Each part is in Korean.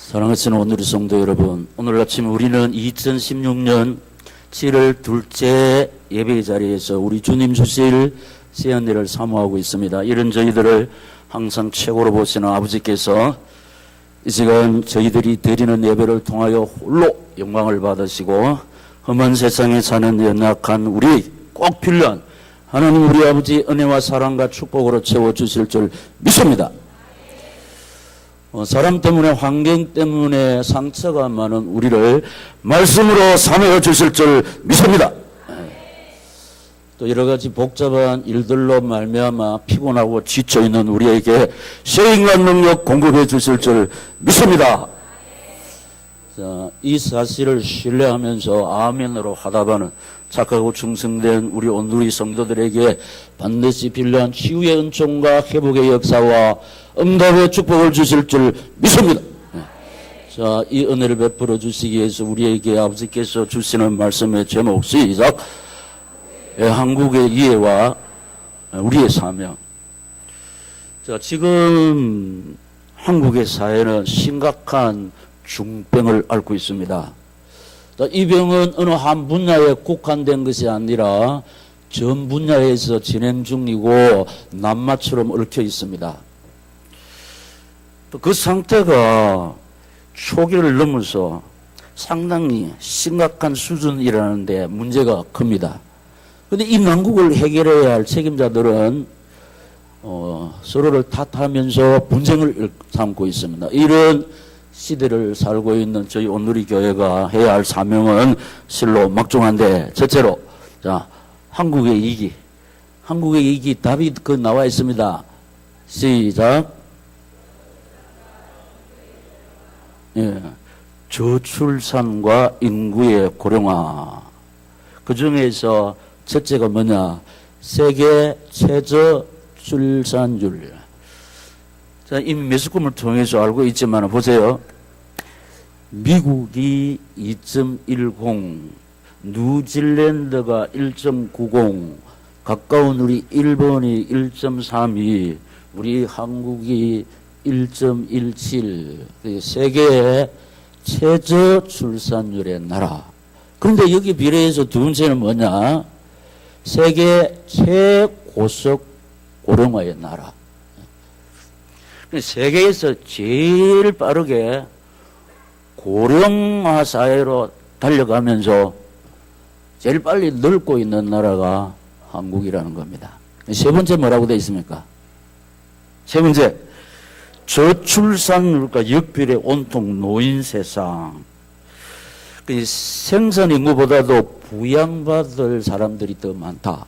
사랑하시는 오늘의 성도 여러분, 오늘 아침 우리는 2016년 7월 둘째 예배의 자리에서 우리 주님 주실 새 은혜를 사모하고 있습니다. 이런 저희들을 항상 최고로 보시는 아버지께서 이 시간 저희들이 드리는 예배를 통하여 홀로 영광을 받으시고 험한 세상에 사는 연약한 우리 꼭 필요한 하나님 우리 아버지 은혜와 사랑과 축복으로 채워주실 줄 믿습니다. 사람 때문에 환경 때문에 상처가 많은 우리를 말씀으로 사모해 주실 줄 믿습니다. 또 여러 가지 복잡한 일들로 말미암아 피곤하고 지쳐있는 우리에게 세인간 능력 공급해 주실 줄 믿습니다. 자, 이 사실을 신뢰하면서 아멘으로 화답하는 착하고 충성된 우리 온누리 성도들에게 반드시 필요한 치유의 은총과 회복의 역사와 응답의 축복을 주실 줄 믿습니다. 자, 이 은혜를 베풀어 주시기 위해서 우리에게 아버지께서 주시는 말씀의 제목 시작. 한국의 이해와 우리의 사명. 자, 지금 한국의 사회는 심각한 중병을 앓고 있습니다. 자, 이 병은 어느 한 분야에 국한된 것이 아니라 전 분야에서 진행 중이고 낱마처럼 얽혀 있습니다. 또 그 상태가 초기를 넘어서 상당히 심각한 수준이라는데 문제가 큽니다. 그런데 이 난국을 해결해야 할 책임자들은 서로를 탓하면서 분쟁을 삼고 있습니다. 이런 시대를 살고 있는 저희 온누리 교회가 해야 할 사명은 실로 막중한데, 첫째로 자, 한국의 이기 답이 나와 있습니다. 시작. 예, 저출산과 인구의 고령화. 그 중에서 첫째가 뭐냐? 세계 최저 출산율. 자, 이미 매스컴을 통해서 알고 있지만 보세요. 미국이 2.10, 뉴질랜드가 1.90, 가까운 우리 일본이 1.32, 우리 한국이 1.17, 세계의 최저 출산율의 나라. 그런데 여기 비례해서 두 번째는 뭐냐? 세계 최고속 고령화의 나라. 세계에서 제일 빠르게 고령화 사회로 달려가면서 제일 빨리 늙고 있는 나라가 한국이라는 겁니다. 세 번째 뭐라고 되어 있습니까? 세 번째, 저출산율과 역별의 온통 노인 세상. 생산 인구보다도 부양받을 사람들이 더 많다.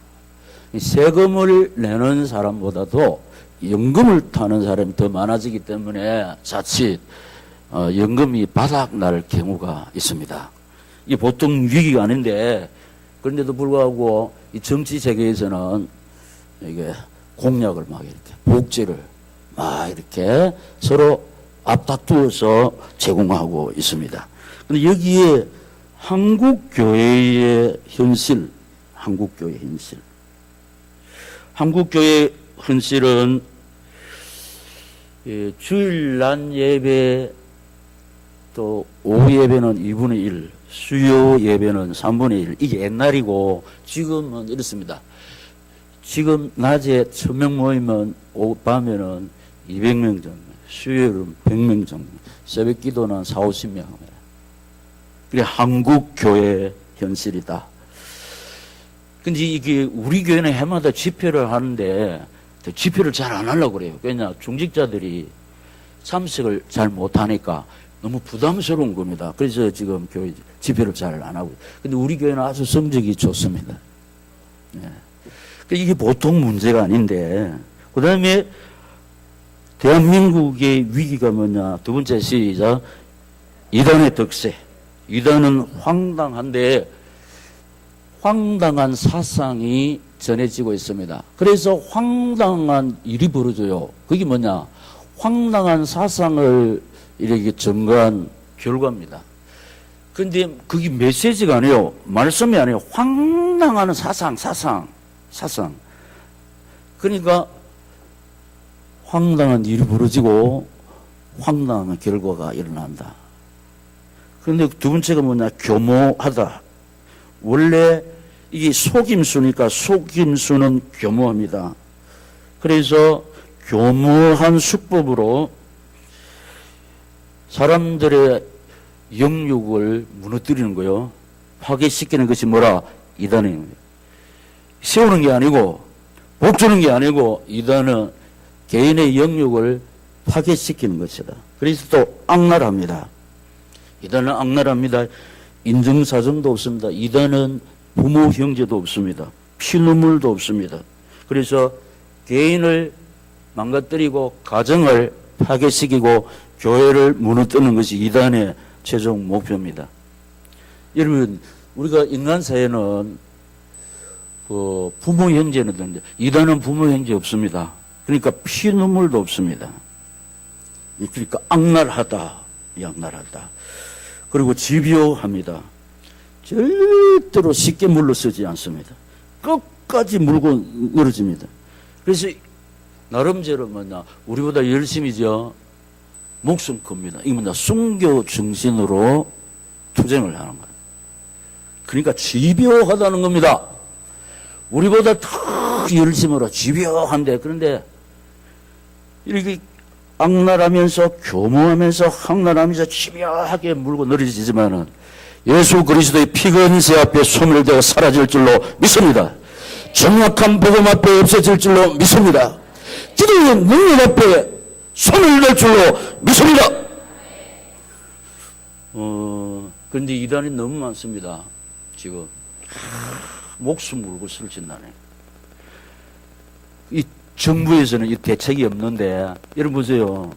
세금을 내는 사람보다도 연금을 타는 사람이 더 많아지기 때문에 자칫 연금이 바닥날 경우가 있습니다. 이게 보통 위기가 아닌데, 그런데도 불구하고 이 정치 세계에서는 이게 공약을 막 이렇게 복지를 막 이렇게 서로 앞다투어서 제공하고 있습니다. 근데 여기에 한국교회의 현실, 한국교회의 현실은 주일 낮 예배 또 오후 예배는 2분의 1, 수요 예배는 3분의 1. 이게 옛날이고 지금은 이렇습니다. 지금 낮에 1000명 모이면 밤에는 200명 정도, 수요일은 100명 정도, 새벽 기도는 40-50명 합니다. 그게 한국교회 현실이다. 근데 이게 우리 교회는 해마다 집회를 하는데 집회를 잘 안 하려고 그래요. 왜냐? 중직자들이 참석을 잘 못하니까 너무 부담스러운 겁니다. 그래서 지금 교회 집회를 잘 안 하고. 근데 우리 교회는 아주 성적이 좋습니다. 네. 이게 보통 문제가 아닌데. 그 다음에 대한민국의 위기가 뭐냐? 두 번째 시작. 이단의 덕세. 이단은 황당한데 황당한 사상이 전해지고 있습니다. 그래서 황당한 일이 벌어져요. 그게 뭐냐? 황당한 사상을 이렇게 증거한 결과입니다. 근데 그게 메시지가 아니에요. 말씀이 아니에요. 황당한 사상. 그러니까 황당한 일이 벌어지고 황당한 결과가 일어난다. 그런데 두 번째가 뭐냐? 교모하다. 원래 이게 속임수니까 속임수는 교모합니다. 그래서 교모한 수법으로 사람들의 영육을 무너뜨리는 거요. 파괴시키는 것이 뭐라? 이단입니다. 세우는 게 아니고 복주는 게 아니고 이단은 개인의 영육을 파괴시키는 것이다. 그래서 또 악랄합니다. 이단은 악랄합니다. 인정사정도 없습니다. 이단은 부모 형제도 없습니다. 피눈물도 없습니다. 그래서 개인을 망가뜨리고 가정을 파괴시키고 교회를 무너뜨리는 것이 이단의 최종 목표입니다. 여러분, 우리가 인간 사회는 부모 형제는 있는데 이단은 부모 형제 없습니다. 그러니까 피눈물도 없습니다. 그러니까 악랄하다. 그리고 집요합니다. 절대로 쉽게 물러서지 않습니다. 끝까지 물고 늘어집니다. 그래서 나름대로 뭐냐, 우리보다 열심히죠. 목숨 겁니다. 이게 뭐냐, 순교 정신으로 투쟁을 하는 거예요. 그러니까 집요하다는 겁니다. 우리보다 더 열심으로 집요한데, 그런데 이렇게 악랄하면서 교모하면서 황랄하면서 집요하게 물고 늘어지지만은 예수 그리스도의 피건세 앞에 소멸되어 사라질 줄로 믿습니다. 정확한 복음 앞에 없어질 줄로 믿습니다. 기도의 능력 앞에 소멸될 줄로 믿습니다. 그런데 이단이 너무 많습니다. 지금 목숨 물고 설친다네. 이 정부에서는 이 대책이 없는데, 여러분 보세요.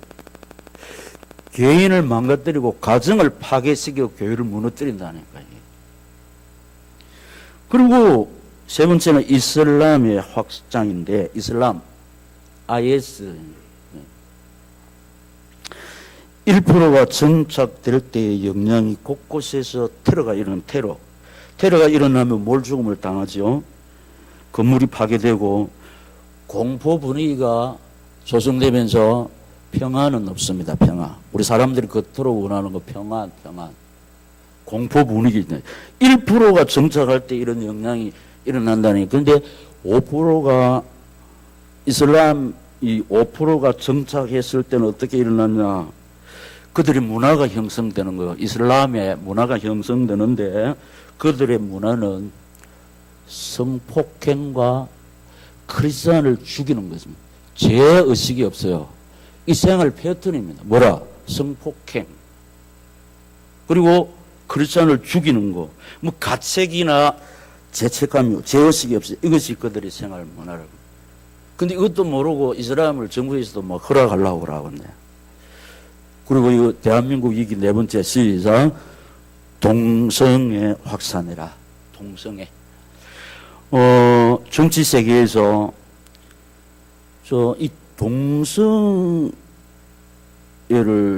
개인을 망가뜨리고 가정을 파괴시키고 교회를 무너뜨린다니까요. 그리고 세 번째는 이슬람의 확장인데, 이슬람, IS. 1%가 정착될 때의 영향이 곳곳에서 테러가 일어나는 테러가 일어나면 몰죽음을 당하죠. 건물이 파괴되고 공포 분위기가 조성되면서 평화는 없습니다. 평화. 우리 사람들이 겉으로 원하는 거 평화. 공포 분위기. 1%가 정착할 때 이런 영향이 일어난다니. 그런데 5%가 이슬람이 5%가 정착했을 때는 어떻게 일어났냐? 그들의 문화가 형성되는 거예요. 이슬람의 문화가 형성되는데 그들의 문화는 성폭행과 크리스찬을 죽이는 것입니다. 죄의식이 없어요. 이 생활 패턴입니다. 뭐라? 성폭행. 그리고 크리스찬을 죽이는 거. 뭐 가책이나 죄책감이, 죄의식이 없어요. 이것이 그들의 생활 문화라고. 근데 이것도 모르고 이슬람을 정부에서도 뭐 허락하려고 그러는데. 그리고 이 대한민국 위기 네 번째 시작. 동성애 확산해라. 동성애. 정치 세계에서 이 동성애를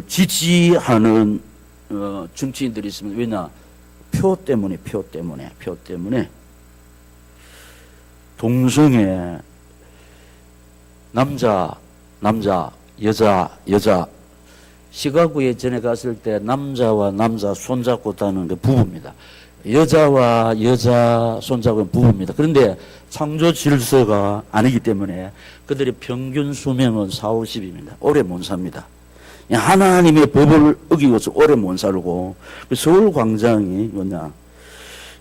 지지하는 정치인들이 있으면 왜냐? 표 때문에 동성애 남자 여자 시카고에 전에 갔을 때 남자와 남자 손잡고 다니는 게 부부입니다. 여자와 여자 손잡은 부부입니다. 그런데 창조 질서가 아니기 때문에 그들의 평균 수명은 40, 50입니다. 오래 못 삽니다. 하나님의 법을 어기고서 오래 못 살고, 서울 광장이 뭐냐,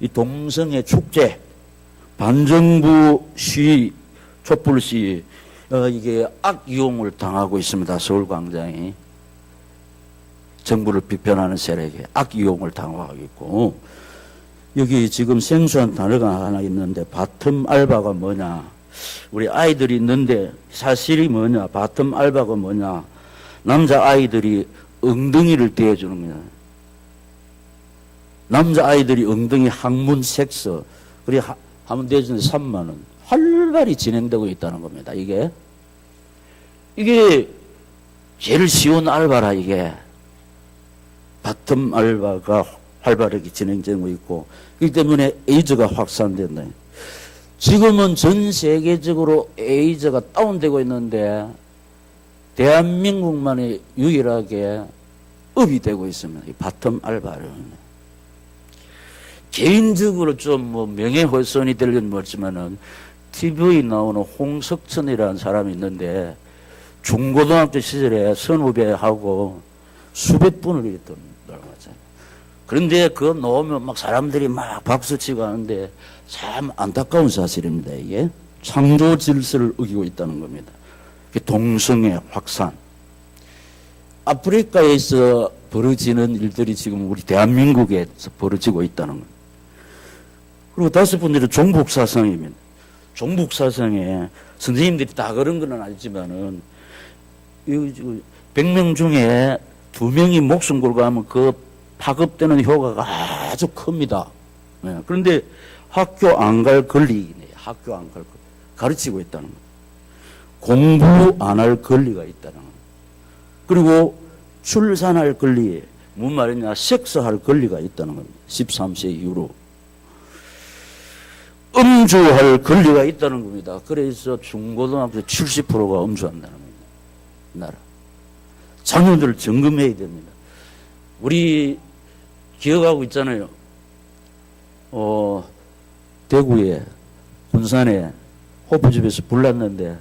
이 동성애 축제, 반정부 시위, 촛불 시위, 이게 악이용을 당하고 있습니다. 서울 광장이. 정부를 비판하는 세력에 악이용을 당하고 있고, 여기 지금 생소한 단어가 하나 있는데, 바텀 알바가 뭐냐. 우리 아이들이 있는데, 사실이 뭐냐. 바텀 알바가 뭐냐. 남자 아이들이 엉덩이를 떼어주는 거야. 남자 아이들이 엉덩이 항문 섹스, 그래, 하면 떼어주는데 3만원. 활발히 진행되고 있다는 겁니다, 이게. 이게 제일 쉬운 알바라, 이게. 바텀 알바가 활발하게 진행되고 있고, 그렇기 때문에 에이즈가 확산된다. 지금은 전 세계적으로 에이즈가 다운되고 있는데, 대한민국만이 유일하게 업이 되고 있습니다. 이 바텀 알바를. 개인적으로 좀 뭐 명예훼손이 될 건 뭐지만은 TV에 나오는 홍석천이라는 사람이 있는데 중고등학교 시절에 선후배하고 수백 분을 이랬던 거잖아요. 그런데 그거 나오면 막 사람들이 막 박수치고 하는데 참 안타까운 사실입니다. 이게 창조 질서를 어기고 있다는 겁니다. 동성애 확산. 아프리카에서 벌어지는 일들이 지금 우리 대한민국에서 벌어지고 있다는 겁니다. 그리고 다섯 번째로 종북사상입니다. 종북사상에 선생님들이 다 그런 건 아니지만은 100명 중에 2명이 목숨 걸고 하면 그 파급되는 효과가 아주 큽니다. 그런데 학교 안 갈 권리네. 학교 안 갈 권리. 가르치고 있다는 것. 공부 안 할 권리가 있다는 것. 그리고 출산할 권리, 무슨 말이냐, 섹스할 권리가 있다는 겁니다. 13세 이후로. 음주할 권리가 있다는 겁니다. 그래서 중고등학교 70%가 음주한다는 겁니다. 나라. 자녀들을 점검해야 됩니다. 우리 기억하고 있잖아요. 대구에, 군산에 호프집에서 불났는데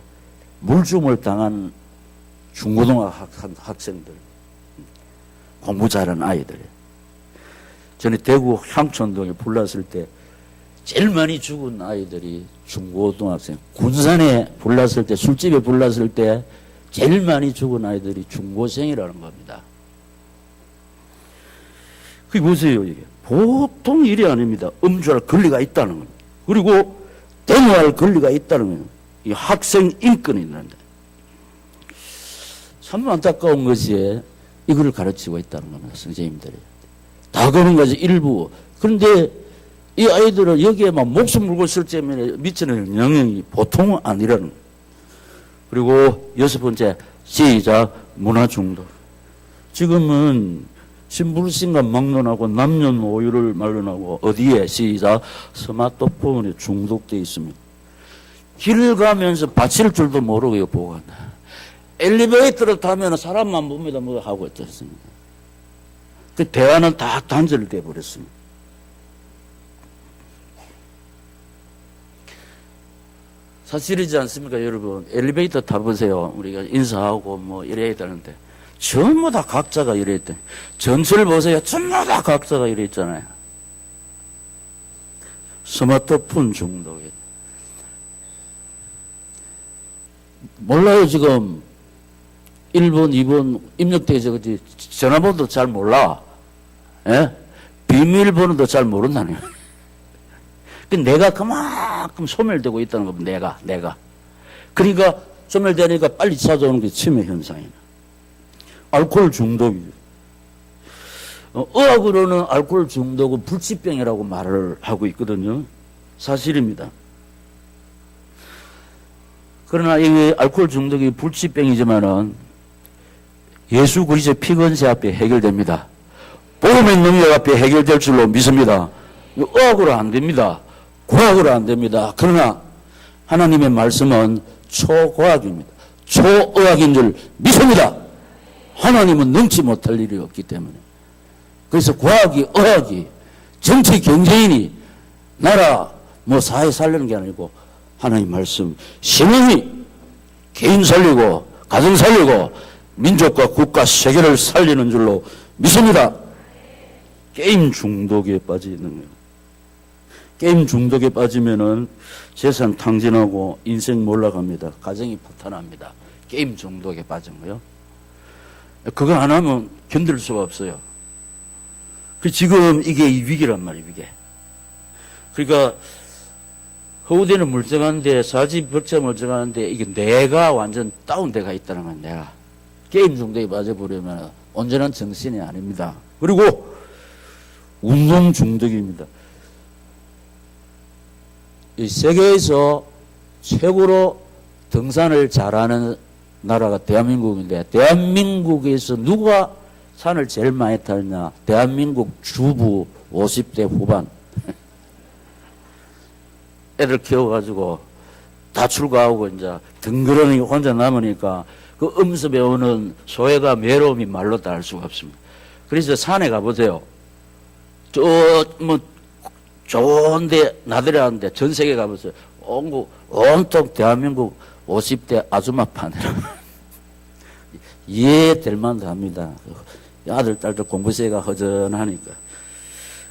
물주물 당한 중고등학생들, 공부 잘하는 아이들. 전에 대구 향촌동에 불났을 때 제일 많이 죽은 아이들이 중고등학생. 군산에 불났을 때, 술집에 불났을 때 제일 많이 죽은 아이들이 중고생이라는 겁니다. 그게 보세요, 이게. 보통 일이 아닙니다. 음주할 권리가 있다는 겁니다. 그리고 데모할 권리가 있다는 거예요. 이 학생 인권이 있는데. 참 안타까운 것이 이걸 가르치고 있다는 겁니다. 선생님들이. 다 그런 거지, 일부. 그런데 이 아이들은 여기에만 목숨 물고 있을 때문에 미치는 영향이 보통 아니라는 거예요. 그리고 여섯 번째, 시작, 문화중독. 지금은 신불신과 막론하고 남녀노유를 말론하고 어디에 시작, 스마트폰에 중독되어 있습니다. 길을 가면서 받칠 줄도 모르고 보고 간다. 엘리베이터를 타면 사람만 봅니다. 뭐 하고 있었습니다. 그 대화는 다 단절돼 버렸습니다. 사실이지 않습니까, 여러분? 엘리베이터 타보세요. 우리가 인사하고 뭐 이래야 되는데 전부 다 각자가 이랬대. 전철 보세요. 전부 다 각자가 이랬잖아요. 스마트폰 중독이. 몰라요, 지금. 1번, 2번 입력돼 저거지. 전화번호도 잘 몰라. 예? 비밀번호도 잘 모른다는 거예요. 내가 그만큼 소멸되고 있다는 겁니다. 내가. 그러니까 소멸되니까 빨리 찾아오는 게 치매 현상이에요. 알코올 중독이죠. 의학으로는 알코올 중독은 불치병이라고 말을 하고 있거든요. 사실입니다. 그러나 이 알코올 중독이 불치병이지만은 예수 그리스도의 피건세 앞에 해결됩니다. 복음의 능력 앞에 해결될 줄로 믿습니다. 의학으로 안 됩니다. 과학으로 안 됩니다. 그러나 하나님의 말씀은 초과학입니다. 초의학인 줄 믿습니다. 하나님은 능치 못할 일이 없기 때문에. 그래서 과학이, 의학이, 정치 경제인이 나라, 뭐 사회 살리는 게 아니고 하나님 말씀, 신앙이 개인 살리고, 가정 살리고, 민족과 국가, 세계를 살리는 줄로 믿습니다. 게임 중독에 빠져 있는 거예요. 게임 중독에 빠지면은 재산 탕진하고 인생 몰락합니다. 가정이 파탄납니다. 게임 중독에 빠진 거요. 그거 안 하면 견딜 수가 없어요. 지금 이게 위기란 말이에요, 위기. 그러니까 허우대는 멀쩡한데 사지벽자 멀쩡한데 이게 내가 완전 다운돼가 있다는 건 내가. 게임 중독에 빠져버리면 온전한 정신이 아닙니다. 그리고 운동 중독입니다. 이 세계에서 최고로 등산을 잘하는 나라가 대한민국인데 대한민국에서 누가 산을 제일 많이 타느냐? 대한민국 주부 50대 후반. 애들 키워가지고 다 출가하고 이제 덩그러니 혼자 남으니까 그 음습에 오는 소외가 외로움이 말로 다 할 수가 없습니다. 그래서 산에 가보세요. 좋은데 나들이하는데 전 세계 가보세요. 온통 대한민국 50대 아줌마 파네라. 이해될 만도 합니다. 아들, 딸들 공부세가 허전하니까.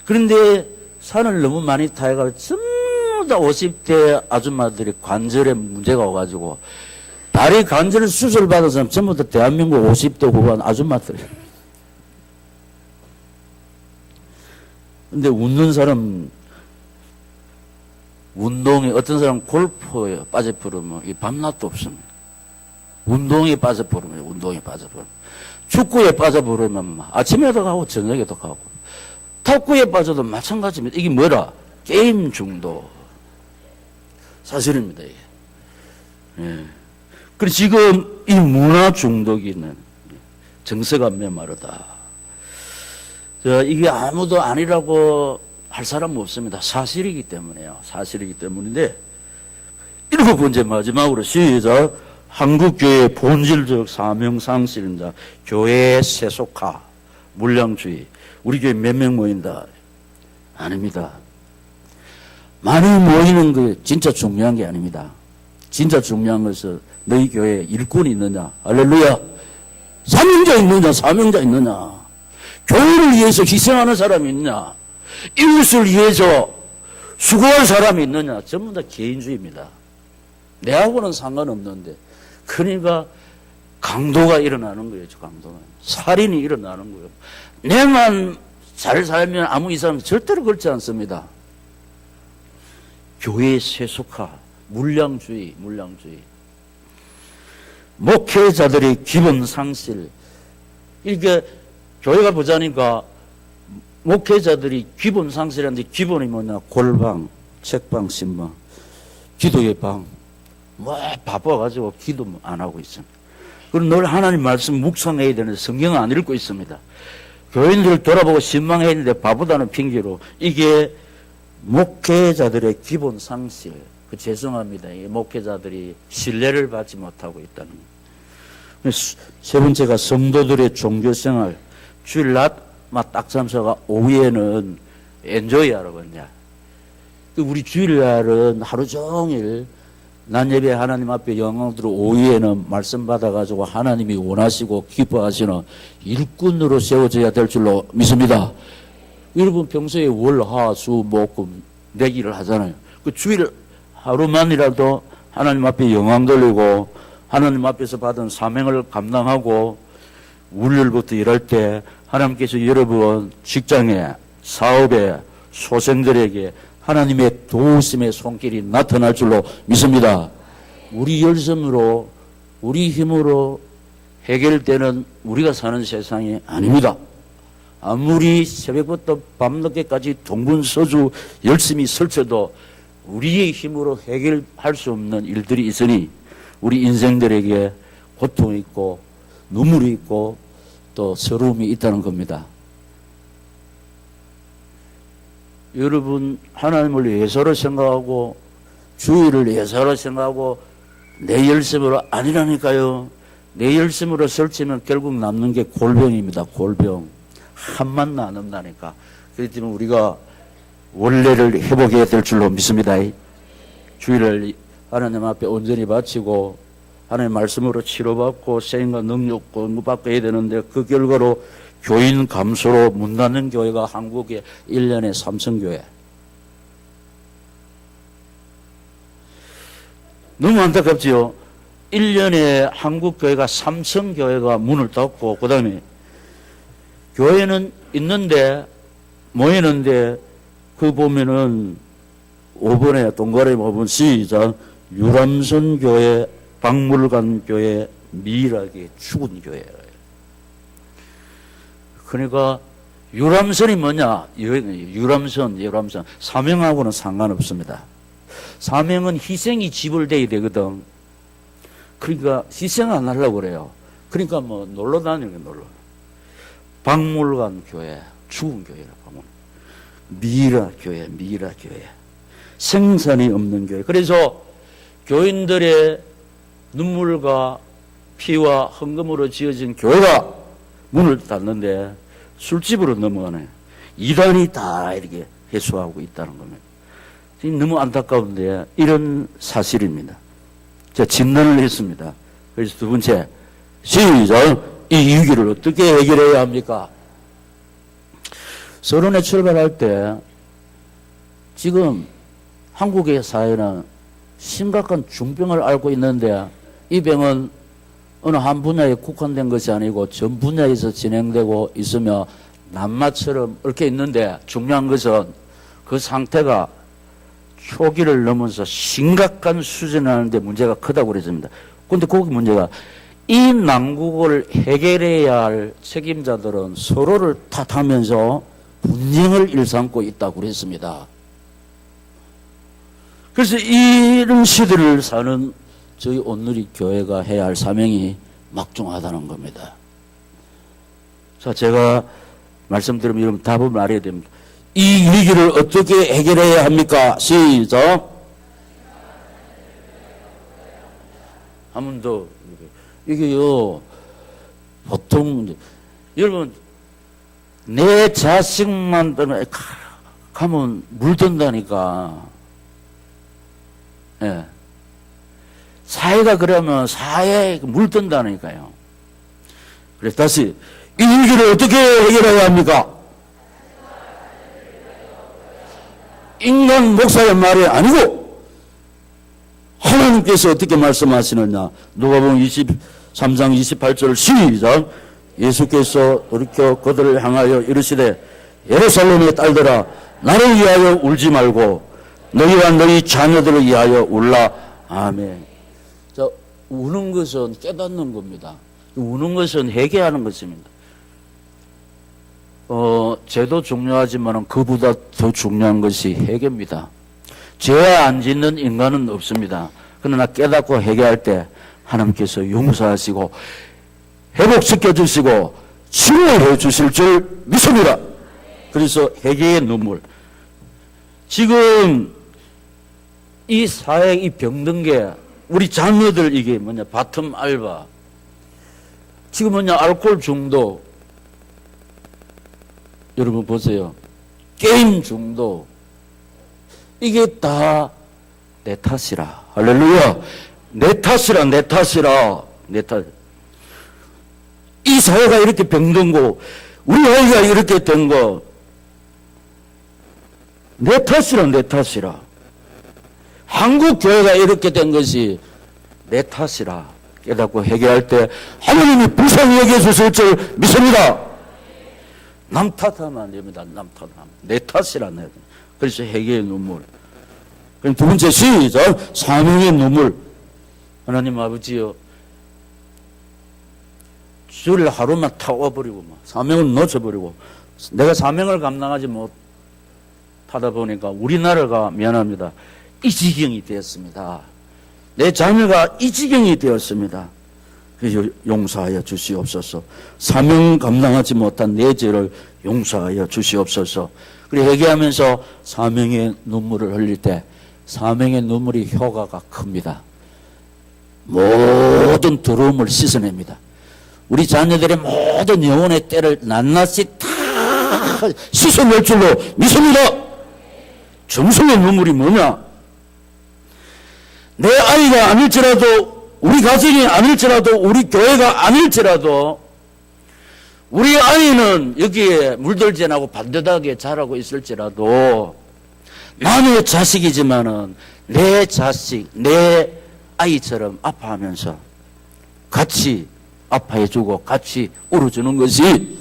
그런데 산을 너무 많이 타해가지고 전부 다 50대 아줌마들이 관절에 문제가 와가지고 다리 관절 수술 받은 사람 전부 다 대한민국 50대 후반 아줌마들이에요. 근데 웃는 사람, 운동에, 어떤 사람 골프에 빠져버리면 이 밤낮도 없습니다. 운동에 빠져버리면, 운동에 빠져버리면. 축구에 빠져버리면 아침에도 가고 저녁에도 가고. 탁구에 빠져도 마찬가지입니다. 이게 뭐라? 게임 중독. 사실입니다, 이게. 예. 그리고 지금 이 문화 중독이 있는 정서가 메마르다. 이게 아무도 아니라고 할 사람은 없습니다. 사실이기 때문에요. 사실이기 때문인데, 7번째 마지막으로 시작. 한국교회의 본질적 사명상실입니다. 교회의 세속화, 물량주의. 우리 교회 몇 명 모인다? 아닙니다. 많이 모이는 게 진짜 중요한 게 아닙니다. 진짜 중요한 것은 너희 교회에 일꾼이 있느냐? 할렐루야! 사명자 있느냐? 사명자 있느냐? 교회를 위해서 희생하는 사람이 있느냐? 이웃을 위해서 수고할 사람이 있느냐? 전부 다 개인주의입니다. 내하고는 상관없는데. 그러니까 강도가 일어나는 거예요. 강도가. 살인이 일어나는 거예요. 내만 잘 살면 아무 이상 절대로 그렇지 않습니다. 교회의 세속화, 물량주의. 목회자들의 기본 상실. 이렇게 교회가 보자니까 목회자들이 기본 상실하는데 기본이 뭐냐? 골방, 책방, 신방, 기도의 방. 바빠가지고 기도 안 하고 있습니다. 그리고 늘 하나님 말씀 묵상해야 되는데 성경 안 읽고 있습니다. 교인들 돌아보고 신망해야 되는데 바보다는 핑계로. 이게 목회자들의 기본 상실. 죄송합니다. 이 목회자들이 신뢰를 받지 못하고 있다는 거예요. 세 번째가 성도들의 종교생활. 주일 낮, 딱 잠자가 오후에는 엔조이 하러 갔냐. 우리 주일날은 하루 종일 낮 예배 하나님 앞에 영광으로 오후에는 말씀 받아가지고 하나님이 원하시고 기뻐하시는 일꾼으로 세워져야 될 줄로 믿습니다. 여러분 평소에 월, 화, 수, 목, 금 내기를 하잖아요. 그 주일 하루만이라도 하나님 앞에 영광 돌리고 하나님 앞에서 받은 사명을 감당하고 월요일부터 일할 때 하나님께서 여러분 직장에, 사업에, 소생들에게 하나님의 도우심의 손길이 나타날 줄로 믿습니다. 우리 열심으로, 우리 힘으로 해결되는 우리가 사는 세상이 아닙니다. 아무리 새벽부터 밤늦게까지 동분서주 열심히 설쳐도 우리의 힘으로 해결할 수 없는 일들이 있으니 우리 인생들에게 고통이 있고 눈물이 있고 또 서러움이 있다는 겁니다. 여러분 하나님을 예사로 생각하고 주의를 예사로 생각하고 내 열심으로 아니라니까요. 내 열심으로 설치면 결국 남는 게 골병입니다. 골병. 한만 나눈다니까. 그렇기 때문에 우리가 원래를 회복해야 될 줄로 믿습니다. 주의를 하나님 앞에 온전히 바치고 하나님의 말씀으로 치료받고 세임과 능력 공부받고 해야 되는데 그 결과로 교인 감소로 문 닫는 교회가 한국에 1년에 3,000교회. 너무 안타깝지요. 1년에 한국 교회가 3,000교회가 문을 닫고 그 다음에 교회는 있는데 모이는데 그 보면은 5번에 동그라미 5번 시작. 유람선 교회, 박물관 교회, 미락의 죽은 교회. 그러니까 유람선이 뭐냐? 유람선. 사명하고는 상관없습니다. 사명은 희생이 지불돼야 되거든. 그러니까 희생 안 하려고 그래요. 그러니까 뭐 놀러 다니는 게 놀러. 박물관 교회, 죽은 교회라고 하면 미라 교회. 생산이 없는 교회. 그래서 교인들의 눈물과 피와 헌금으로 지어진 교회가 문을 닫는데 술집으로 넘어가네. 이단이 다 이렇게 해소하고 있다는 겁니다. 너무 안타까운데 이런 사실입니다. 제가 진단을 했습니다. 그래서 두 번째, 시작! 이 위기를 어떻게 해결해야 합니까? 서론에 출발할 때 지금 한국의 사회는 심각한 중병을 앓고 있는데 이 병은 어느 한 분야에 국한된 것이 아니고 전 분야에서 진행되고 있으며 남마처럼 얽혀 있는데 중요한 것은 그 상태가 초기를 넘어서 심각한 수준에 하는데 문제가 크다고 그랬습니다. 그런데 거기 문제가 이 난국을 해결해야 할 책임자들은 서로를 탓하면서 분쟁을 일삼고 있다고 그랬습니다. 그래서 이런 시대를 사는 저희 온누리 교회가 해야 할 사명이 막중하다는 겁니다. 자, 제가 말씀드리면 여러분 답을 말해야 됩니다. 이 위기를 어떻게 해결해야 합니까? 시작! 한 번 더. 이게요, 보통, 여러분, 내 자식만 가면 물든다니까. 예. 사회가 그러면 사회에 물든다니까요. 그래서 다시, 이 위기를 어떻게 해결해야 합니까? 인간 목사의 말이 아니고 하나님께서 어떻게 말씀하시느냐. 누가복음 23장 28절 시작. 예수께서 돌이켜 그들을 향하여 이르시되 예루살렘의 딸들아 나를 위하여 울지 말고 너희와 너희 자녀들을 위하여 울라. 아멘. 자, 우는 것은 깨닫는 겁니다. 우는 것은 회개하는 것입니다. 죄도 중요하지만 그보다 더 중요한 것이 회개입니다. 죄 안 짓는 인간은 없습니다. 그러나 깨닫고 회개할 때 하나님께서 용서하시고 회복시켜 주시고 치료해 주실 줄 믿습니다. 그래서 회개의 눈물. 지금 이 사회 이 병든 게 우리 자녀들 이게 뭐냐 바텀 알바. 지금 뭐냐 알코올 중독. 여러분 보세요. 게임 중독. 이게 다 내 탓이라. 할렐루야. 내 탓이라, 내 탓이라. 내 탓. 이 사회가 이렇게 병든 거, 우리 아이가 이렇게 된 거, 내 탓이라, 내 탓이라. 한국 교회가 이렇게 된 것이 내 탓이라. 깨닫고 회개할 때 하나님이 불쌍히 여겨 주실 줄 믿습니다. 남 탓하면 안 됩니다. 남 탓하면. 내 탓이라. 내. 그래서 회개의 눈물. 그럼 두 번째 시작. 사명의 눈물. 하나님 아버지요. 주를 하루만 타워버리고 사명을 놓쳐버리고 내가 사명을 감당하지 못하다 보니까 우리나라가 미안합니다. 이 지경이 되었습니다. 내 자녀가 이 지경이 되었습니다. 그래서 용서하여 주시옵소서. 사명 감당하지 못한 내 죄를 용서하여 주시옵소서. 그리고 회개하면서 사명의 눈물을 흘릴 때 사명의 눈물이 효과가 큽니다. 모든 더러움을 씻어냅니다. 우리 자녀들의 모든 영혼의 때를 낱낱이 다 씻어낼 줄로 믿습니다. 정성의 눈물이 뭐냐? 내 아이가 아닐지라도 우리 가정이 아닐지라도 우리 교회가 아닐지라도 우리 아이는 여기에 물들지 않고 반듯하게 자라고 있을지라도 남의 자식이지만은 내 자식, 내 아이처럼 아파하면서 같이 아파해주고 같이 울어주는 것이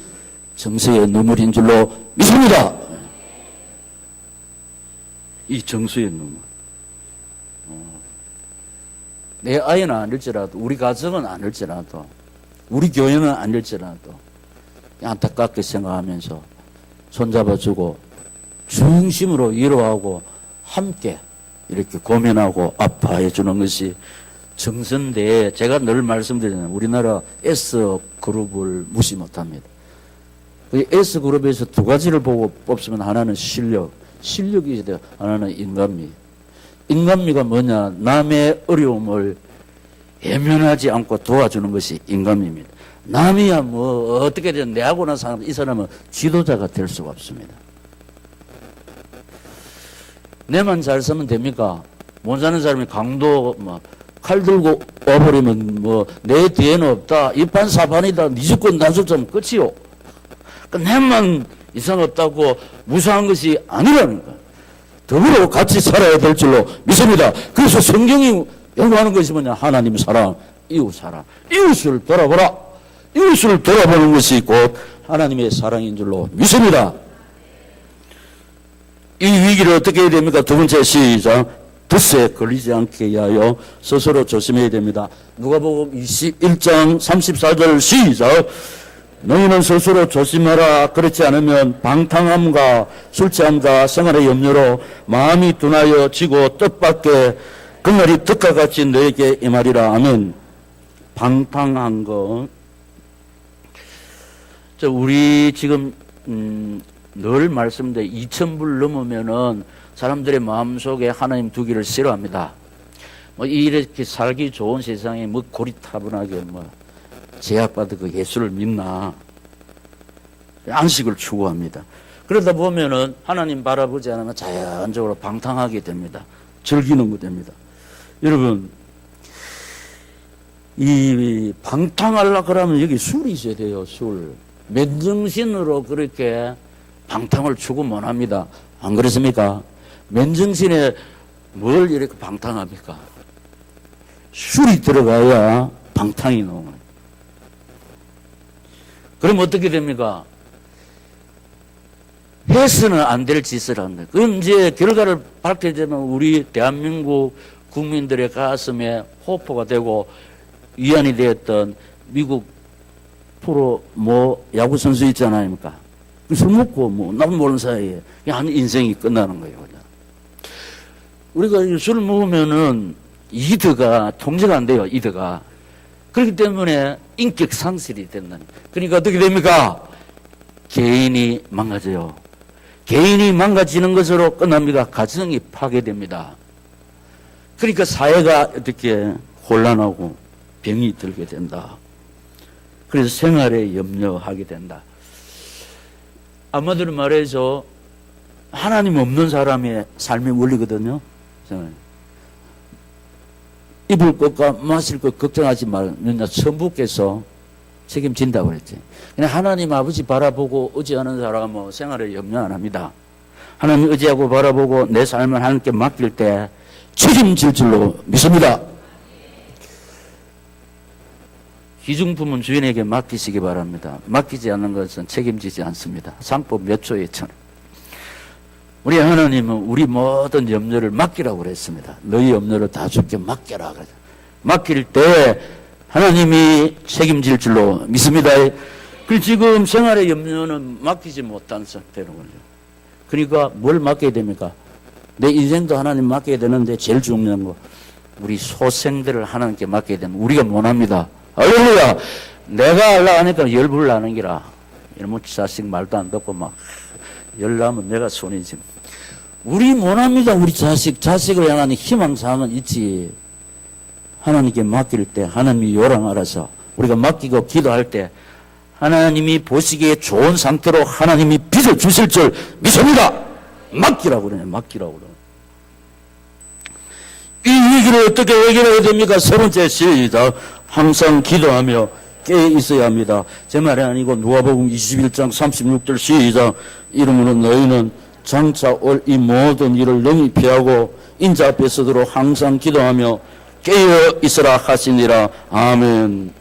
정서의 눈물인 줄로 믿습니다. 이 정서의 눈물. 내 아이는 아닐지라도 우리 가정은 아닐지라도 우리 교회는 아닐지라도 안타깝게 생각하면서 손잡아주고 중심으로 위로하고 함께 이렇게 고민하고 아파해 주는 것이 정선대에 제가 늘 말씀드리는 우리나라 S그룹을 무시 못합니다. S그룹에서 두 가지를 보고 뽑으면 하나는 실력이 돼요. 하나는 인간미. 인간미가 뭐냐? 남의 어려움을 외면하지 않고 도와주는 것이 인간입니다. 남이야 뭐 어떻게든 내하고 난 사람, 이 사람은 지도자가 될 수가 없습니다. 내만 잘 쓰면 됩니까? 못 사는 사람이 강도 칼 들고 와버리면 내 뒤에는 없다, 이판사판이다, 니 죽건 나 죽자면 끝이요. 내만 이상 없다고 무사한 것이 아니라는 거예요. 더불어 같이 살아야 될 줄로 믿습니다. 그래서 성경이 요구하는 것이 뭐냐? 하나님 사랑, 이웃 사랑. 이웃을 돌아보라. 이웃을 돌아보는 것이 곧 하나님의 사랑인 줄로 믿습니다. 이 위기를 어떻게 해야 됩니까? 두 번째, 시작. 덫에 걸리지 않게 하여 스스로 조심해야 됩니다. 누가복음 21장 34절 시작. 너희는 스스로 조심하라. 그렇지 않으면 방탕함과 술 취함과 생활의 염려로 마음이 둔하여 지고 뜻밖에 그날이 득과 같이 너에게 임하리라. 아멘. 방탕한 거. 우리 지금 늘 말씀드려 2,000불 넘으면은 사람들의 마음속에 하나님 두기를 싫어합니다. 이렇게 살기 좋은 세상에 고리타분하게 제약받은 그 예수를 믿나. 안식을 추구합니다. 그러다 보면은 하나님 바라보지 않으면 자연적으로 방탕하게 됩니다. 즐기는 거 됩니다. 여러분, 이 방탕하려고 그러면 여기 술이 있어야 돼요, 술. 맨정신으로 그렇게 방탕을 추구 못 합니다. 안 그렇습니까? 맨정신에 뭘 이렇게 방탕합니까? 술이 들어가야 방탕이 나오는 거예요. 그럼 어떻게 됩니까? 해서는 안 될 짓을 한다. 그럼 이제 결과를 밝혀지면 우리 대한민국 국민들의 가슴에 호포가 되고 위안이 되었던 미국 프로 야구 선수 있지 않습니까? 술 먹고 남 모르는 사이에 한 인생이 끝나는 거예요. 그냥. 우리가 술을 먹으면은 이드가 통제가 안 돼요. 이드가. 그렇기 때문에 인격 상실이 된다는. 그러니까 어떻게 됩니까? 개인이 망가져요. 개인이 망가지는 것으로 끝납니다. 가정이 파괴됩니다. 그러니까 사회가 어떻게 혼란하고 병이 들게 된다. 그래서 생활에 염려하게 된다. 아마도 말해서 하나님 없는 사람의 삶의 원리거든요. 입을 것과 마실 것 걱정하지 말면 천부께서 책임진다고 그랬지. 그냥 하나님 아버지 바라보고 의지하는 사람은 생활에 염려 안 합니다. 하나님 의지하고 바라보고 내 삶을 하나님께 맡길 때 책임질 줄로 믿습니다. 기중품은 주인에게 맡기시기 바랍니다. 맡기지 않는 것은 책임지지 않습니다. 상법 몇 조에 천. 우리 하나님은 우리 모든 염려를 맡기라고 그랬습니다. 너희 염려를 다 주께 맡겨라. 맡길 때 하나님이 책임질 줄로 믿습니다. 그리고 지금 생활의 염려는 맡기지 못한 상태로 거죠. 그러니까 뭘 맡겨야 됩니까? 내 인생도 하나님 맡겨야 되는데 제일 중요한 거 우리 소생들을 하나님께 맡겨야 되면 우리가 못합니다. 할렐루야. 내가 하려고 하니까 열불 나는 기라. 이놈의 자식 말도 안 듣고 열나면 내가 손이지. 우리 못합니다. 우리 자식을 향한 희망사항은 있지. 하나님께 맡길 때 하나님이 요랑 알아서 우리가 맡기고 기도할 때 하나님이 보시기에 좋은 상태로 하나님이 빚을 주실 줄 믿습니다. 맡기라고 그러네. 맡기라고 그러네. 이 위기를 어떻게 해결해야 됩니까? 세 번째, 시작. 항상 기도하며 깨어 있어야 합니다. 제 말이 아니고 누가복음 21장 36절 시작. 이러므로 너희는 장차 올 이 모든 일을 능히 피하고 인자 앞에 서도록 항상 기도하며 깨어 있으라 하시니라. 아멘.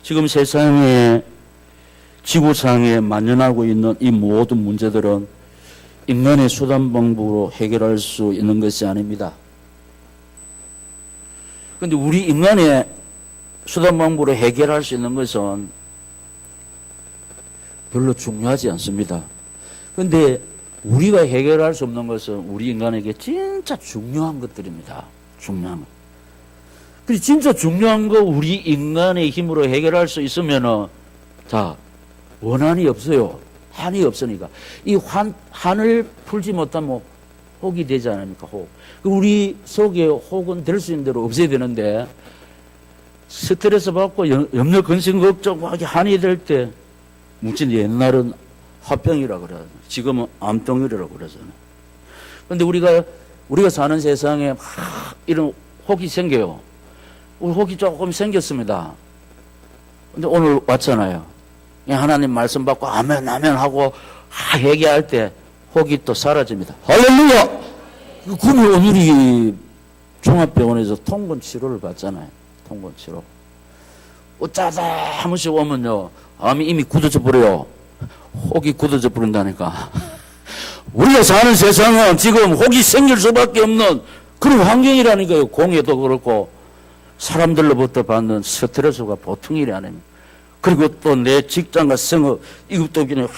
지금 세상에 지구상에 만연하고 있는 이 모든 문제들은 인간의 수단 방법으로 해결할 수 있는 것이 아닙니다. 그런데 우리 인간의 수단 방법으로 해결할 수 있는 것은 별로 중요하지 않습니다. 그런데 우리가 해결할 수 없는 것은 우리 인간에게 진짜 중요한 것들입니다. 중요한 것. 그래서 진짜 중요한 거 우리 인간의 힘으로 해결할 수 있으면은 원한이 없어요. 한이 없으니까. 이 한을 풀지 못하면 혹이 되지 않습니까? 혹. 우리 속에 혹은 될 수 있는 대로 없어야 되는데, 스트레스 받고 염려, 근심, 걱정하게 한이 될 때, 뭉친 옛날은 화병이라 그래. 지금은 암덩이라고 그러잖아요. 근데 우리가 사는 세상에 막 이런 혹이 생겨요. 우리 혹이 조금 생겼습니다. 근데 오늘 왔잖아요. 하나님 말씀 받고 아멘, 아멘 하고 회개할 때 혹이 또 사라집니다. 할렐루야! 그러면 오늘이 종합병원에서 통근 치료를 받잖아요. 통근 치료. 짜다 한 번씩 오면요. 암이 이미 굳어져 버려요. 혹이 굳어져 버린다니까. 우리가 사는 세상은 지금 혹이 생길 수밖에 없는 그런 환경이라니까요. 공해도 그렇고 사람들로부터 받는 스트레스가 보통 일이 아닙니다. 그리고 또 내 직장과 생업 이것도 그냥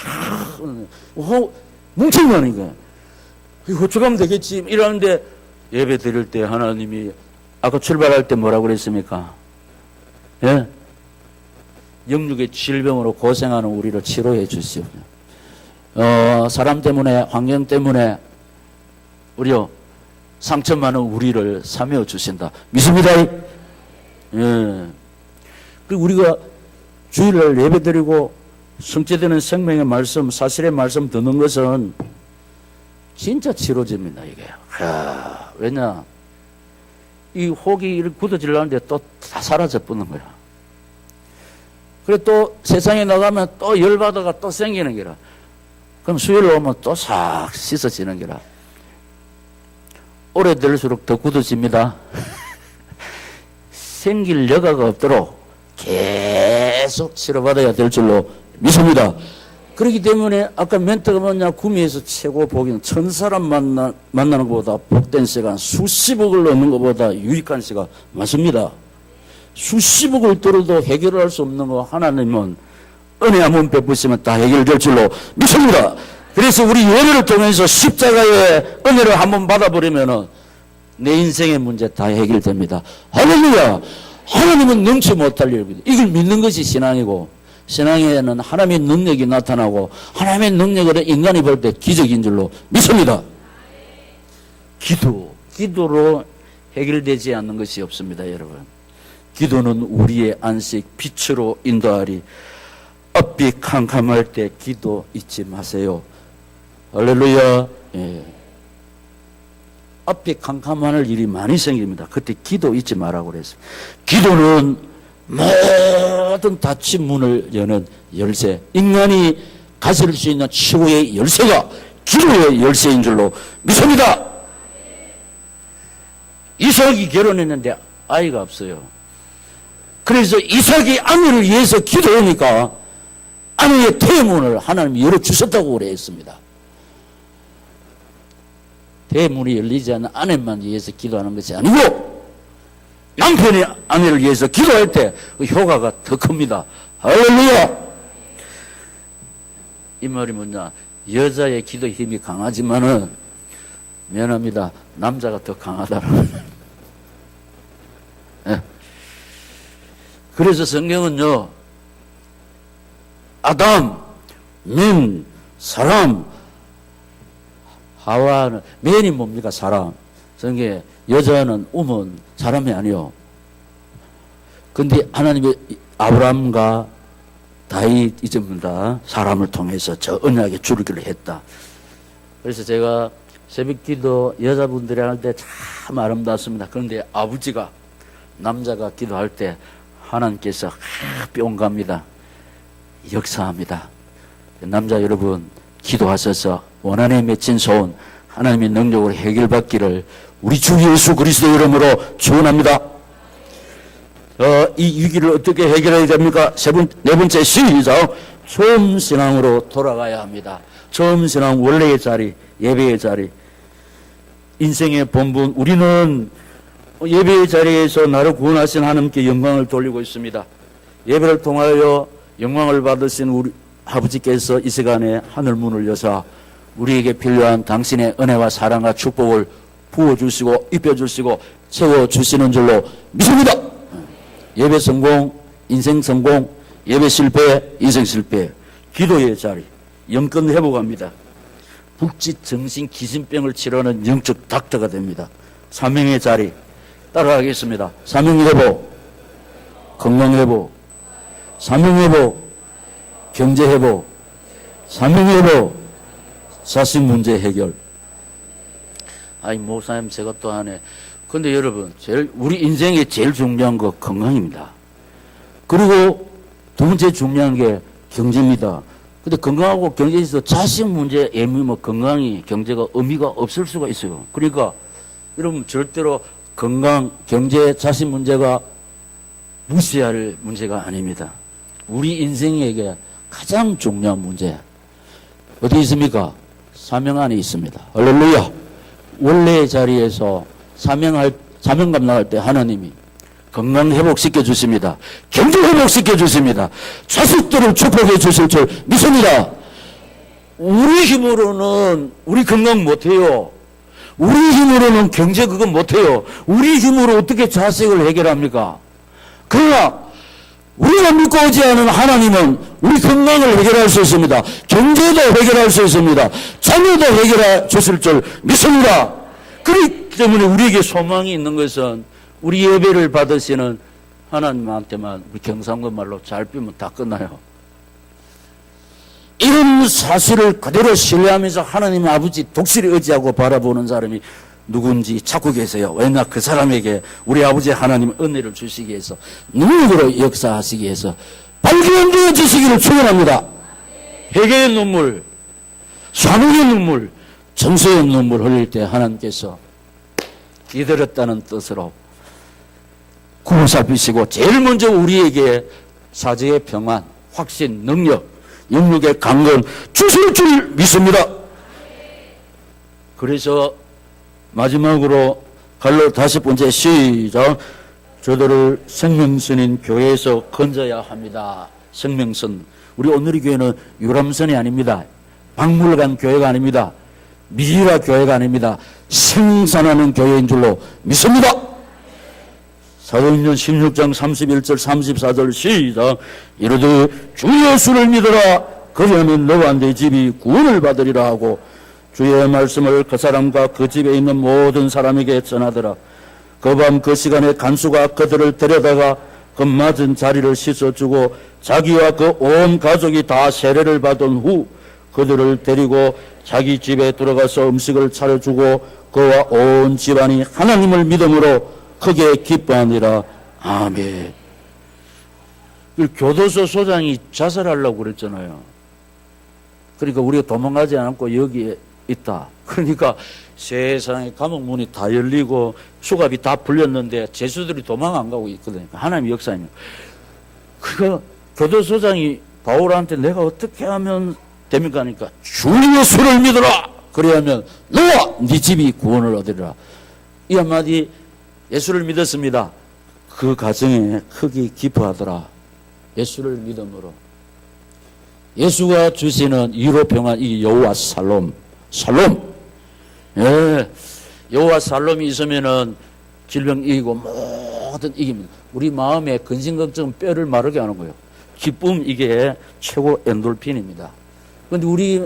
뭉쳐가니까 어쩌면 되겠지 이러는데 예배 드릴 때 하나님이 아까 출발할 때 뭐라고 그랬습니까? 예? 영육의 질병으로 고생하는 우리를 치료해 주시오. 사람 때문에 환경 때문에 우리요 상처 많은 우리를 사며 주신다. 믿습니다. 예. 그리고 우리가 주일날 예배드리고 성취되는 생명의 말씀, 사실의 말씀 듣는 것은 진짜 치료제입니다. 이게. 왜냐? 이 혹이 굳어지려는데 또 다 사라져 버리는 거야. 그래 또 세상에 나가면 또 열받아가 또 생기는 게라. 그럼 수요일 오면 또 싹 씻어지는 게라. 오래될수록 더 굳어집니다. 생길 여가가 없도록 계속 치료받아야 될 줄로 믿습니다. 그렇기 때문에 아까 멘트가 뭐냐, 구미에서 최고 복인 천사람 만나는 것보다 복된 시간 수십억을 얻는 것보다 유익한 시간 맞습니다. 수십억을 들어도 해결할 수 없는 거 하나님은 은혜 한번 베푸시면 다 해결될 줄로 믿습니다. 그래서 우리 예배를 통해서 십자가의 은혜를 한번 받아버리면은 내 인생의 문제 다 해결됩니다. 할렐루야! 하나님은 능치 못할 일입니다. 이걸 믿는 것이 신앙이고, 신앙에는 하나님의 능력이 나타나고, 하나님의 능력을 인간이 볼 때 기적인 줄로 믿습니다. 기도로 해결되지 않는 것이 없습니다, 여러분. 기도는 우리의 안식, 빛으로 인도하리. 앞이 캄캄할 때 기도 잊지 마세요. 할렐루야. 예. 앞이 캄캄할 일이 많이 생깁니다. 그때 기도 잊지 말라고 그랬어요. 기도는 모든 닫힌 문을 여는 열쇠, 인간이 가질 수 있는 최고의 열쇠가 기도의 열쇠인 줄로 믿습니다. 이삭이 결혼했는데 아이가 없어요. 그래서 이삭이 아내를 위해서 기도하니까 아내의 태문을 하나님이 열어주셨다고 그랬습니다. 대문이 열리지 않는 아내만 위해서 기도하는 것이 아니고 남편이 아내를 위해서 기도할 때 그 효과가 더 큽니다. 할렐루야! 이 말이 뭐냐, 여자의 기도 힘이 강하지만은 미안합니다, 남자가 더 강하다라고. 네. 그래서 성경은요, 아담, 민, 사람, 하와는, 맨이 뭡니까? 사람. 성경에 여자는 우먼 사람이 아니요. 근데 하나님이 아브라함과 다윗 이전부다 사람을 통해서 저 언약의 줄기를 했다. 그래서 제가 새벽 기도 여자분들이 할 때 참 아름답습니다. 그런데 아버지가, 남자가 기도할 때 하나님께서 뿅 갑니다. 역사합니다. 남자 여러분, 기도하셔서 원한에 맺힌 소원 하나님의 능력으로 해결받기를 우리 주 예수 그리스도 이름으로 축원합니다. 이 위기를 어떻게 해결해야 됩니까? 네 번째, 시작. 처음 신앙으로 돌아가야 합니다. 처음 신앙, 원래의 자리, 예배의 자리, 인생의 본분. 우리는 예배의 자리에서 나를 구원하신 하나님께 영광을 돌리고 있습니다. 예배를 통하여 영광을 받으신 우리 아버지께서 이 시간에 하늘문을 여사 우리에게 필요한 당신의 은혜와 사랑과 축복을 부어주시고 입혀주시고 채워주시는 줄로 믿습니다. 예배 성공, 인생 성공, 예배 실패, 인생 실패, 기도의 자리, 영권 회복합니다. 북짓 정신 기신병을 치료하는 영적 닥터가 됩니다. 사명의 자리 따라가겠습니다. 사명회복, 건강회복, 사명회복, 경제회복, 사명회복, 자식 문제 해결. 아이 목사님 제가 또 하네. 근데 여러분 우리 인생에 제일 중요한 거 건강입니다. 그리고 두 번째 중요한 게 경제입니다. 근데 건강하고 경제에 있어서 자식 문제 애매면 건강이 경제가 의미가 없을 수가 있어요. 그러니까 여러분 절대로 건강, 경제, 자식 문제가 무시할 문제가 아닙니다. 우리 인생에게 가장 중요한 문제 어디 있습니까? 사명 안에 있습니다. 할렐루야. 원래의 자리에서 사명 감당할 때 하나님이 건강 회복시켜 주십니다. 경제 회복시켜 주십니다. 자식들을 축복해 주실 줄 믿습니다. 우리 힘으로는 우리 건강 못해요. 우리 힘으로는 경제 그거 못해요. 우리 힘으로 어떻게 자식을 해결합니까? 그러나 우리가 믿고 오지 않은 하나님은 우리 건강을 해결할 수 있습니다. 경제도 해결할 수 있습니다. 자녀도 해결해 주실 줄 믿습니다. 그렇기 때문에 우리에게 소망이 있는 것은 우리 예배를 받으시는 하나님한테만 우리 경상도 말로 잘 빌면 다 끝나요. 이런 사실을 그대로 신뢰하면서 하나님 아버지 독실히 의지하고 바라보는 사람이 누군지 찾고 계세요. 왜냐 그 사람에게 우리 아버지 하나님 은혜를 주시기 위해서 능력으로 역사하시기 위해서 발견되어 주시기를 축원합니다. 회개의 눈물, 사랑의 눈물, 정서의 눈물 흘릴 때 하나님께서 기다렸다는 뜻으로 구원 살피시고 제일 먼저 우리에게 사제의 평안, 확신, 능력, 영육의 강건 주실 줄 믿습니다. 그래서 마지막으로 갈로 5번째 시작. 저들을 생명선인 교회에서 건져야 합니다. 생명선. 우리 오늘의 교회는 유람선이 아닙니다. 박물관 교회가 아닙니다. 미라 교회가 아닙니다. 생산하는 교회인 줄로 믿습니다. 사도행전 16장 31절 34절 시작. 이르되 주 예수를 믿어라. 그리하면 너와 네 집이 구원을 받으리라 하고 주의 말씀을 그 사람과 그 집에 있는 모든 사람에게 전하더라. 그 밤 그 시간에 간수가 그들을 데려다가 그 맞은 자리를 씻어주고 자기와 그 온 가족이 다 세례를 받은 후 그들을 데리고 자기 집에 들어가서 음식을 차려주고 그와 온 집안이 하나님을 믿음으로 크게 기뻐하니라. 아멘. 교도소 소장이 자살하려고 그랬잖아요. 그러니까 우리가 도망가지 않고 여기에 있다. 그러니까 세상에 감옥 문이 다 열리고 수갑이 다 풀렸는데 죄수들이 도망 안 가고 있거든요. 하나님의 역사입니다. 그 교도소장이 바울한테 내가 어떻게 하면 됩니까? 하니까 주 예수를 믿어라. 그래야면 너와 네 집이 구원을 얻으리라. 이 한마디 예수를 믿었습니다. 그 가정에 크게 기뻐하더라. 예수를 믿음으로 예수가 주시는 위로 평안 이 여호와 살롬. 예. 여호와 살롬이 있으면은 질병 이기고 모든 이깁니다. 우리 마음에 근심 걱정 뼈를 마르게 하는 거예요. 기쁨 이게 최고 엔돌핀입니다. 그런데 우리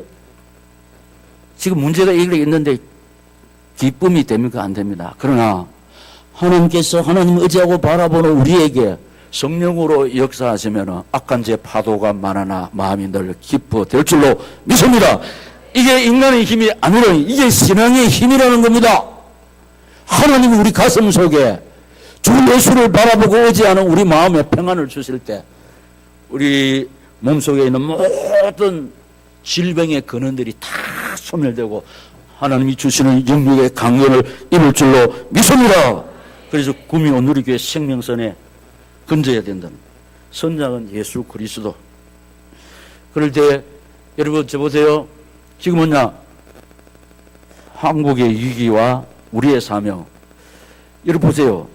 지금 문제가 있는데 기쁨이 됩니까? 안 됩니다. 그러나 하나님께서 하나님 의지하고 바라보는 우리에게 성령으로 역사하시면 악한 죄 파도가 많으나 마음이 늘 기뻐될 줄로 믿습니다. 이게 인간의 힘이 아니라 이게 신앙의 힘이라는 겁니다. 하나님이 우리 가슴 속에 주 예수를 바라보고 의지하는 우리 마음에 평안을 주실 때 우리 몸속에 있는 모든 질병의 근원들이 다 소멸되고 하나님이 주시는 영육의 강건을 입을 줄로 믿습니다. 그래서 구미 온누리교회 생명선에 건져야 된다는 선장은 예수 그리스도. 그럴 때 여러분 저 보세요. 지금 뭐냐 한국의 위기와 우리의 사명. 여러분 보세요.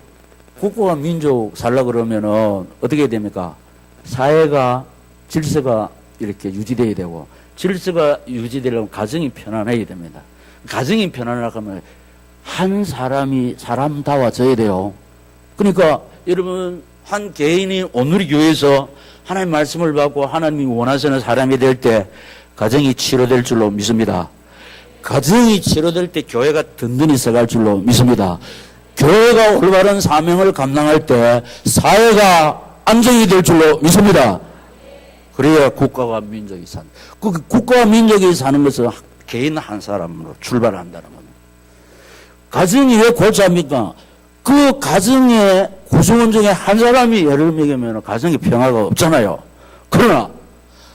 국가와 민족 살라 그러면은 어떻게 됩니까? 사회가 질서가 이렇게 유지돼야 되고 질서가 유지되려면 가정이 편안해야 됩니다. 가정이 편안하려고 하면 한 사람이 사람다워져야 돼요. 그러니까 여러분 한 개인이 오늘의 교회에서 하나님 말씀을 받고 하나님이 원하시는 사람이 될 때 가정이 치료될 줄로 믿습니다. 가정이 치료될 때 교회가 든든히 서갈 줄로 믿습니다. 교회가 올바른 사명을 감당할 때 사회가 안정이 될 줄로 믿습니다. 그래야 국가와 민족이 산다. 국가와 민족이 사는 것은 개인 한 사람으로 출발한다는 겁니다. 가정이 왜 골치 아픕니까? 그 가정의 구성원 중에 한 사람이 예를 먹으면 가정에 평화가 없잖아요. 그러나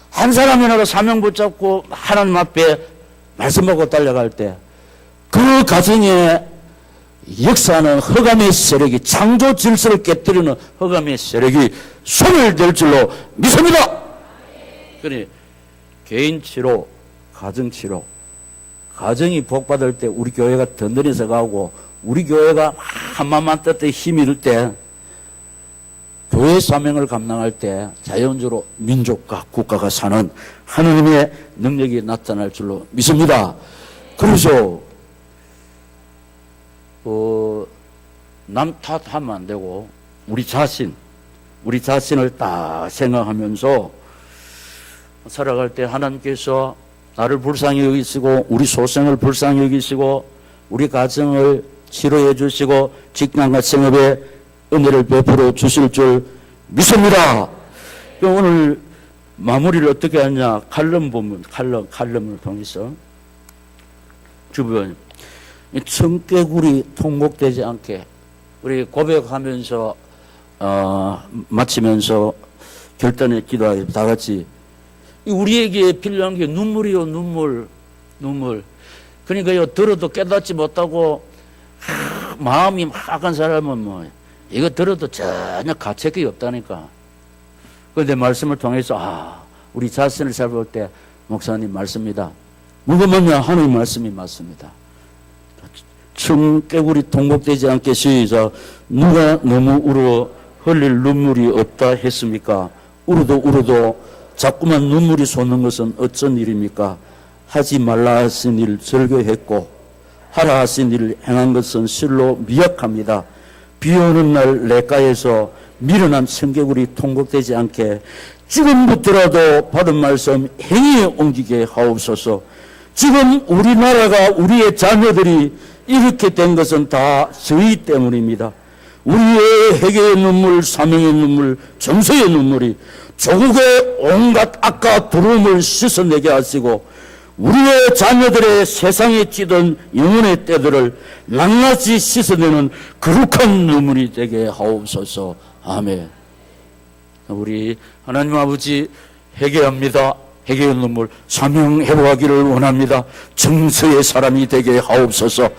한 사람이라도 사명 붙잡고 하나님 앞에 말씀하고 달려갈 때 그 가정의 역사는 흑암의 세력이 창조 질서를 깨뜨리는 흑암의 세력이 소멸될 줄로 믿습니다. 그러니 개인 치료, 가정 치료, 가정이 복받을 때 우리 교회가 든든히 서가고 우리 교회가 한마음만 뜻에 힘이 들 때 교회 사명을 감당할 때 자연적으로 민족과 국가가 사는 하나님의 능력이 나타날 줄로 믿습니다. 그래서 남 탓하면 안 되고 우리 자신을 딱 생각하면서 살아갈 때 하나님께서 나를 불쌍히 여기시고 우리 소생을 불쌍히 여기시고 우리 가정을 치료해 주시고 직장과 생업에 은혜를 베풀어 주실 줄 믿습니다. 오늘 마무리를 어떻게 하냐? 칼럼 보면 칼럼을 통해서 주변 청개구리 통곡되지 않게 우리 고백하면서 마치면서 결단의 기도하기 다 같이 우리에게 필요한 게 눈물이요. 눈물. 그러니까요 들어도 깨닫지 못하고 마음이 막한 사람은 뭐 이거 들어도 전혀 가책이 없다니까. 그런데 말씀을 통해서 우리 자신을 살펴볼 때 목사님 말씀이다. 누가 뭐냐? 하나님 말씀이 맞습니다. 청개구리 통곡되지 않게 시작. 누가 너무 울어 흘릴 눈물이 없다 했습니까? 울어도 자꾸만 눈물이 솟는 것은 어쩐 일입니까? 하지 말라 하신 일 절교했고 하라 하신 일을 행한 것은 실로 미약합니다. 비 오는 날 냇가에서 밀어난 청개구리 통곡되지 않게 지금부터라도 받은 말씀 행위에 옮기게 하옵소서. 지금 우리나라가 우리의 자녀들이 이렇게 된 것은 다 저희 때문입니다. 우리의 회개의 눈물, 사명의 눈물, 정서의 눈물이 조국의 온갖 악과 두려움을 씻어내게 하시고 우리의 자녀들의 세상에 찌든 영혼의 때들을 낱낱이 씻어내는 거룩한 눈물이 되게 하옵소서. 아멘. 우리 하나님 아버지 회개합니다. 회개의 눈물 사명해보기를 원합니다. 정서의 사람이 되게 하옵소서.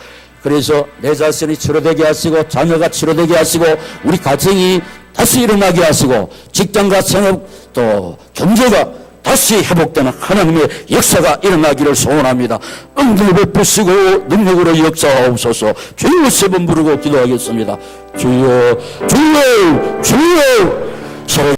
그래서 내 자신이 치료되게 하시고 자녀가 치료되게 하시고 우리 가정이 다시 일어나게 하시고 직장과 생업 또 경제가 다시 회복되는 하나님의 역사가 일어나기를 소원합니다. 은혜를 베푸시고 능력으로 역사하옵소서. 주여 세 번 부르고 기도하겠습니다. 주여 주여 주여.